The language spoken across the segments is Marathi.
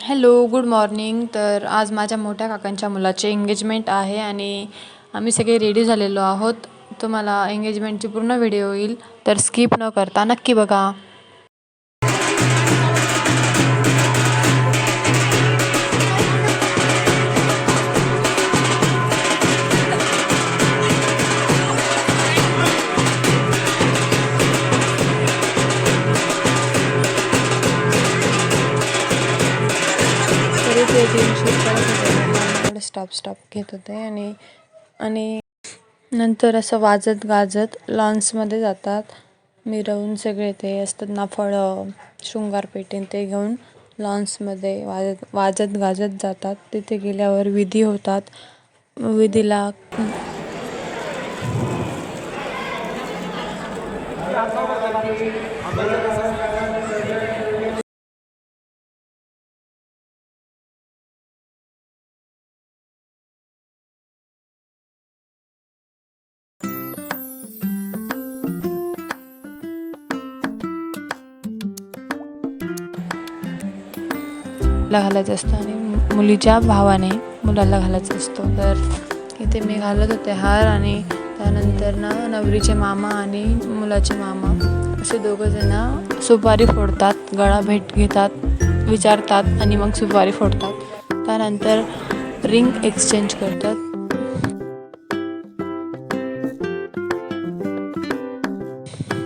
Hello, good morning. तर आज माझ्या मोठ्या काकांच्या मुलाचे एंगेजमेंट आहे आणि आम्ही सगळे रेडी झालेलो आहोत. तुम्हाला एंगेजमेंटची पूर्ण व्हिडिओ येईल, तर स्किप न करता नक्की बघा. तरी ते शूट करत होते, स्टॉप घेत होते आणि आणि नंतर असं वाजत गाजत लॉन्समध्ये जातात. मिरवून सगळे ते असतात ना, फळं, शृंगार पेटी ते घेऊन लॉन्समध्ये वाजत गाजत जातात. तिथे गेल्यावर विधी होतात. विधीला घालायचं असतं आणि मुलीच्या भावाने मुलाला घालायचं असतो. तर इथे मी घालत होते हार आणि त्यानंतर ना नवरीचे मामा आणि मुलाचे मामा असे दोघंजण सुपारी फोडतात, गळा भेट घेतात, विचारतात आणि मग सुपारी फोडतात. त्यानंतर रिंग एक्सचेंज करतात.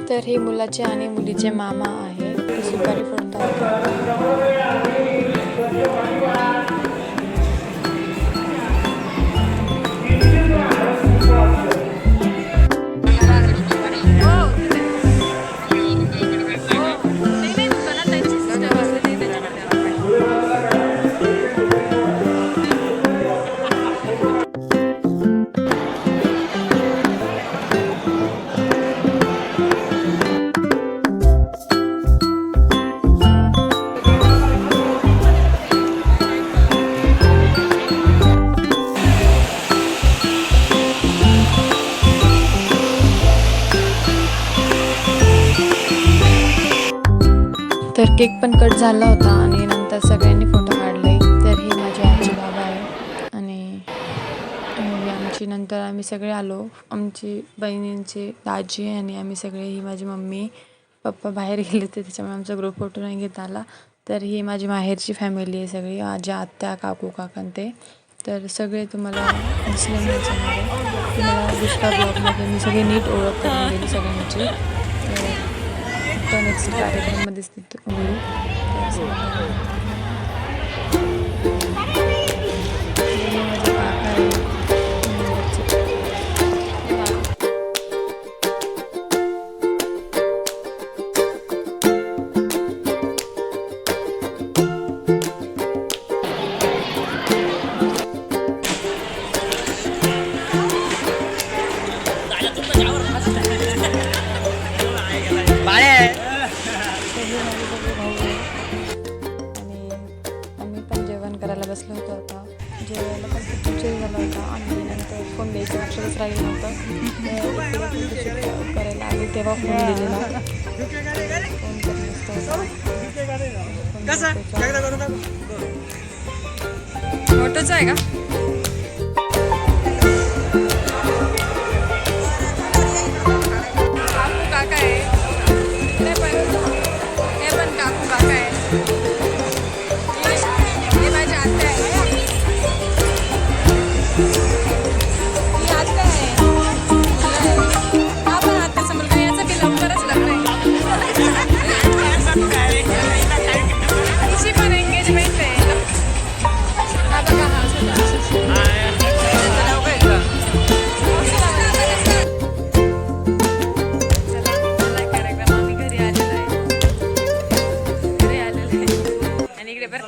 तर हे मुलाचे आणि मुलीचे मामा आहे, ते सुपारी फोडतात. तर केक पण कट झाला होता आणि नंतर सगळ्यांनी फोटो काढले. तर ही माझी आजी बाबा आहे आणि आमची नंतर आम्ही सगळे आलो. आमची बहिणींची दाजी आणि आम्ही सगळे, ही माझी मम्मी पप्पा बाहेर गेले होते त्याच्यामुळे आमचा ग्रुप फोटो नाही घेता आला. तर ही माझी माहेरची फॅमिली आहे सगळी, माझ्या आत्या, काकू, काकां ते. तर सगळे तुम्हाला दिसले नाही तुम्हाला दुसऱ्या ब्लॉगमध्ये मी सगळी नीट ओळख करून गेली सगळ्यांची. तर नेक्स्ट कार्यक्रममध्ये स्थित होईल. करायला बसलो होतो. आता जेवायला पण खूप उशीर झाला होता आणि नंतर फोन द्यायचं लक्षातच राहिलं नव्हतं. करायला आले तेव्हा फोन दिलेला. फोटोच आहे का? काकू काका आहे, हे पण काकू काका आहे.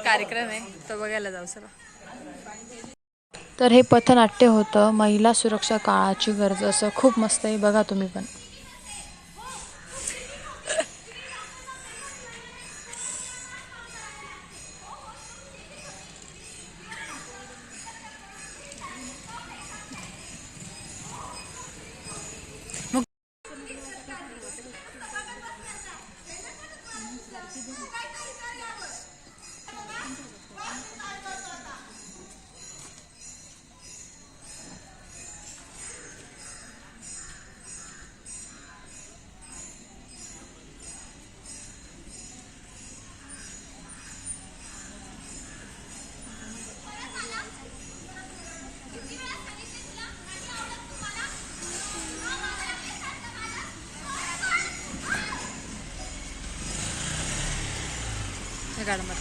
कार्यक्रम आहे तो बघायला जाऊ चला. तर हे पथनाट्य होतं, महिला सुरक्षा काळाची गरज, असं खूप मस्त आहे, बघा तुम्ही पण. काढ मग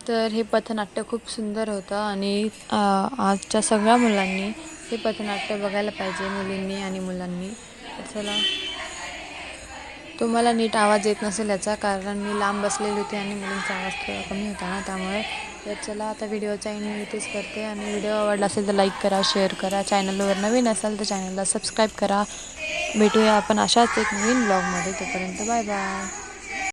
तर हे पथनाट्य खूप सुंदर होतं आणि आजच्या सगळ्या मुलांनी हे पथनाट्य बघायला पाहिजे, मुलींनी आणि मुलांनी. तर चला, तुम्हाला नीट आवाज येत नसेल याचा, कारण मी लांब बसलेली होती आणि मुलींचा आवाज थोडा कमी होता ना, त्यामुळे. तर चला, आता व्हिडिओचा एंड मी इथेच करते आणि व्हिडिओ आवडला असेल तर लाईक करा, शेअर करा, चॅनलवर नवीन असाल तर चॅनलला सबस्क्राईब करा. भेटूया आपण अशाच एक नवीन ब्लॉगमध्ये. तोपर्यंत बाय बाय.